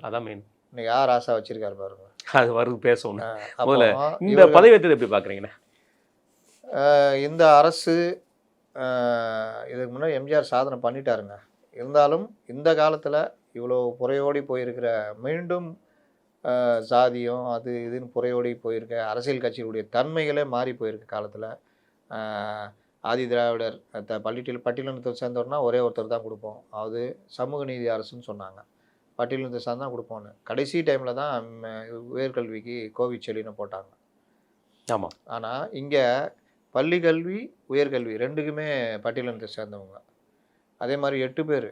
அதான் மெயின். இன்னைக்கு யார் ஆசை வச்சிருக்காரு பாருங்க. அது வருது பேசணும். அப்போ முதல்ல இந்த பதவி ஏற்றது எப்படி பார்க்குறீங்கண்ணே? இந்த அரசு இதுக்கு முன்னாடி எம்ஜிஆர் சாதனை பண்ணிட்டாருங்க. இருந்தாலும் இந்த காலத்தில் இவ்வளோ புறையோடி போயிருக்கிற மீண்டும் சாதியம் அது இதுன்னு புறையோடி போயிருக்க அரசியல் கட்சிகளுடைய தன்மைகளே மாறி போயிருக்க காலத்தில் ஆதி திராவிடர் பட்டியலினத்தை சேர்ந்தவர்னா ஒரே ஒருத்தர் தான் கொடுப்போம். அது சமூக நீதி அரசுன்னு சொன்னாங்க. பட்டியலினத்தை சார்ந்து தான் கொடுப்போம்னு. கடைசி டைமில் தான் உயர்கல்விக்கு கோவிச்செலின்னு போட்டாங்க. ஆமாம். ஆனால் இங்கே பள்ளி கல்வி உயர்கல்வி ரெண்டுக்குமே பட்டியலினத்தை சேர்ந்தவங்க. அதே மாதிரி 8 பேர்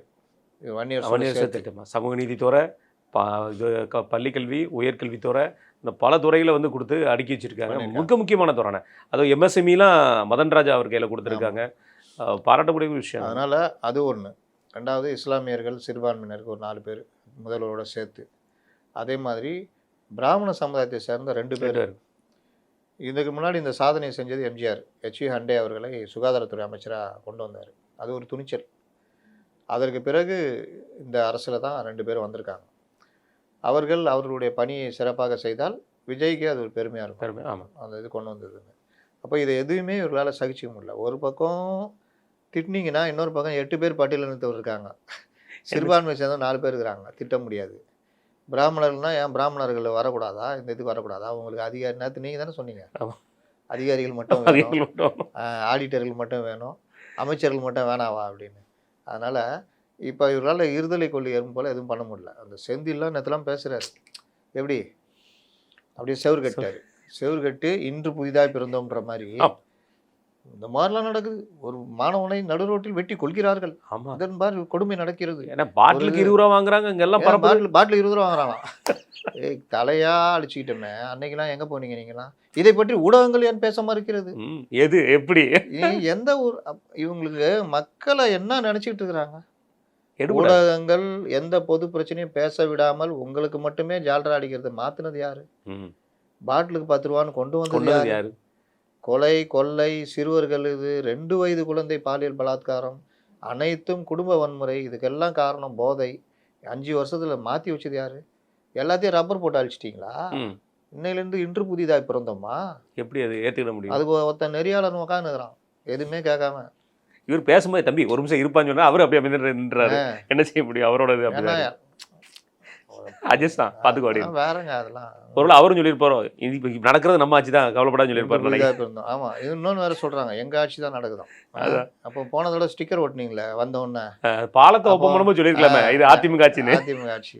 திட்டமா சமூக நீதித்துறை, பள்ளிக்கல்வி, உயர்கல்வித்துறை, இந்த பல துறைகளை வந்து கொடுத்து அடுக்கி வச்சிருக்காங்க. முக்கியமான துறைண்ணே. அதுவும் எம்எஸ்எம்இலாம் மதன் ராஜா அவர் கையில் கொடுத்துருக்காங்க. பாராட்டக்கூடிய விஷயம். அதனால் அது ஒன்று. ரெண்டாவது இஸ்லாமியர்கள் சிறுபான்மையினருக்கு ஒரு 4 பேர் முதல்வரோட சேர்த்து. அதே மாதிரி பிராமண சமுதாயத்தை சேர்ந்த 2 பேர். இதுக்கு முன்னாடி இந்த சாதனையை செஞ்சது எம்ஜிஆர். HV ஹண்டே அவர்களை சுகாதாரத்துறை அமைச்சராக கொண்டு வந்தார். அது ஒரு துணிச்சல். அதற்கு பிறகு இந்த அரசில் தான் 2 பேர் வந்திருக்காங்க. அவர்களுடைய பணியை சிறப்பாக செய்தால் விஜய்க்கு அது ஒரு பெருமையாக இருக்கும். ஆமாம், அந்த இது கொண்டு வந்ததுன்னு. அப்போ இதை எதுவுமே இவர்களால் சகிச்சிக்க முடியல. ஒரு பக்கம் திட்டினீங்கன்னா இன்னொரு பக்கம் 8 பேர் பட்டியலினத்தவர் இருக்காங்க. சிறுபான்மையை சேர்ந்த 4 பேர் இருக்கிறாங்க. திட்ட முடியாது. பிராமணர்கள்னால் ஏன் பிராமணர்கள் வரக்கூடாதா? இந்த இதுக்கு வரக்கூடாதா? அவங்களுக்கு அதிகாரி நேற்று நீங்கள் தானே சொன்னீங்க. அதிகாரிகள் மட்டும் வேணும், ஆடிட்டர்கள் மட்டும் வேணும், அமைச்சர்கள் மட்டும் வேணாவா அப்படின்னு. அதனால் இப்போ இவரால் இருதலை கொள்ளி எறும்பு போல் எதுவும் பண்ண முடியல. அந்த செந்தில்லாம் நேற்றுலாம் பேசுகிறாரு. எப்படி அப்படியே செவுறு கட்டார். செவுறு கட்டு இன்று புதிதாக பிறந்தோன்ற மாதிரி இந்த மாதிரிலாம் நடக்குது. ஒரு மாணவனை நடு ரோட்டில் வெட்டி கொள்கிறார்கள். அதன் மாதிரி கொடுமை நடக்கிறது. ஏன்னா பாட்டிலுக்கு 20 ரூபா வாங்குறாங்க. இங்கெல்லாம் பாட்டில் 20 ரூபா வாங்குறாங்களாம். தலையா அழிச்சுக்கிட்டோமே. அன்னைக்கெல்லாம் எங்கே போனீங்க நீங்களாம்? இதை பற்றி ஊடகங்கள் ஏன் பேச மறுக்கிறது? எது எப்படி எந்த ஒரு இவங்களுக்கு மக்களை என்ன நினச்சிக்கிட்டு இருக்கிறாங்க? ஊடகங்கள் எந்த பொது பிரச்சனையும் பேச விடாமல் உங்களுக்கு மட்டுமே ஜால்ரா அடிக்கிறது மாற்றினது யாரு? பாட்டிலுக்கு 10 ரூபான்னு கொண்டு வந்தது யாரு? கொலை, கொள்ளை, சிறுவர்கள், இது 2 வயது குழந்தை பாலியல் பலாத்காரம், அனைத்தும் குடும்ப வன்முறை. இதுக்கெல்லாம் காரணம் போதை. 5 வருஷத்தில் மாற்றி வச்சது யாரு? எல்லாத்தையும் ரப்பர் போட்டு அழிச்சிட்டிங்களா? இன்னையிலேருந்து இன்று புதிதாக பிறந்தோமா? எப்படி அது ஏற்றுக்கிட முடியும்? அது ஒருத்தன் நெறியாளன் உட்காந்துக்கிறான் எதுவுமே கேட்காம. இவர் பேசும்போது தம்பி ஒரு நிமிஷம் இருப்பான்னு சொன்னா அவர் அப்படியே நின்றாரு. என்ன செய்ய முடியும்? அவரோட அட்ஜஸ்ட் தான் பார்த்துக்கோ அப்படின்னு. வேறங்க அதெல்லாம் ஒரு அவரும் சொல்லியிருப்பாரோ இது நடக்கிறது நம்ம ஆட்சி தான் கவலைப்படாது சொல்லியிருப்பாரு. ஆமா, இது இன்னொன்று வேற சொல்றாங்க எங்க ஆட்சி தான் நடக்குதான். அப்போ போன தடவை ஸ்டிக்கர் ஓட்டுனீங்களே வந்த உடனே பாலத்தை ஒப்பம் பண்ணும்போது சொல்லியிருக்கலாமே இது அதிமுக ஆட்சின்னு. அதிமுக ஆட்சி